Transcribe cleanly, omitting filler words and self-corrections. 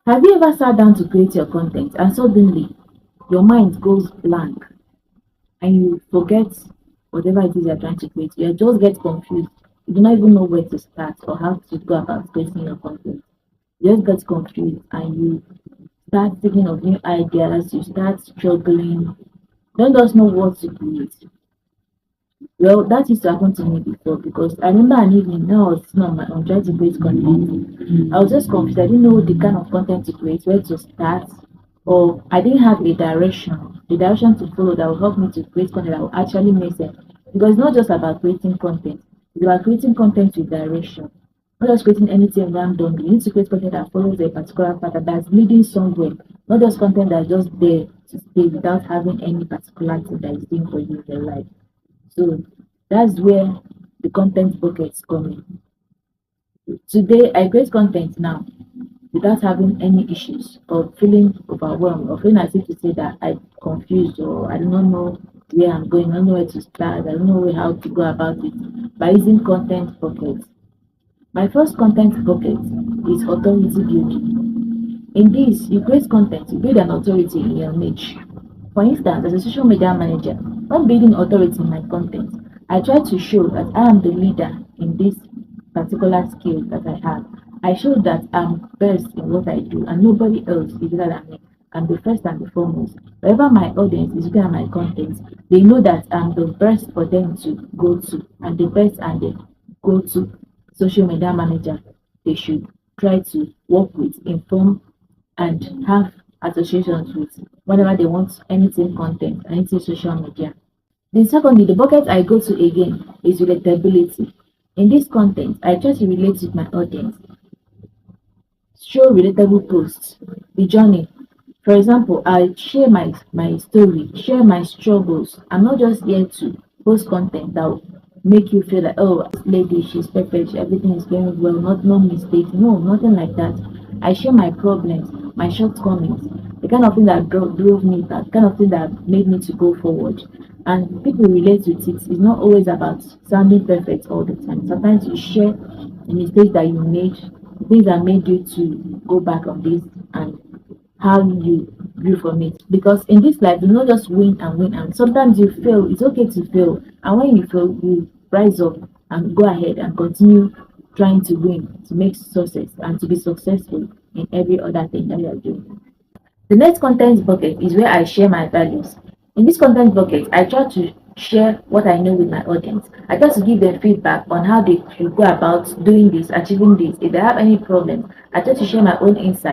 Have you ever sat down to create your content and suddenly your mind goes blank and you forget whatever it is you're trying to create? You just get confused. You do not even know where to start or how to go about creating your content. You just get confused and you start thinking of new ideas, you start struggling, don't just know what to create. Well, that used to happen to me before because I remember an evening now I was sitting on my own trying to create content. I was just confused. I didn't know the kind of content to create, where to start, or I didn't have a direction, the direction to follow that will help me to create content that will actually make sense. Because it's not just about creating content, it's about creating content with direction. Not just creating anything randomly. You need to create content that follows a particular pattern that's leading somewhere, not just content that's just there to stay without having any particular thing that is doing for you in your life. So that's where the content buckets come in. Today, I create content now without having any issues or feeling overwhelmed or feeling as if to say that I'm confused or I do not know where I'm going, I don't know where to start, I don't know how to go about it by using content buckets. My first content bucket is authority building. In this, you create content to build an authority in your niche. For instance, as a social media manager, when building authority in my content, I try to show that I am the leader in this particular skill that I have. I show that I'm best in what I do and nobody else is better than me. I'm the first and the foremost. Wherever my audience is looking at my content, they know that I'm the best for them to go to and the best and the go to social media manager they should try to work with, inform, and have associations with whenever they want anything content, anything social media. Then secondly, the bucket I go to again is relatability. In this content, I try to relate with my audience, show relatable posts, the journey. For example, I share my story, share my struggles. I'm not just here to post content that will make you feel like, oh, this lady, she's perfect, everything is going well, not no mistakes. No, nothing like that. I share my problems, my shortcomings, the kind of thing that drove me, that kind of thing that made me to go forward. And people relate with it. It's not always about sounding perfect all the time. Sometimes you share the mistakes that you made, the things that made you to go back on this and how you grew from it. Because in this life, you not just win and win, and sometimes you fail. It's okay to fail, and when you fail, you rise up and go ahead and continue trying to win, to make success, and to be successful in every other thing that you are doing. The next content bucket is where I share my values. In this content bucket, I try to share what I know with my audience. I try to give them feedback on how they should go about doing this, achieving this. If they have any problems, I try to share my own insight.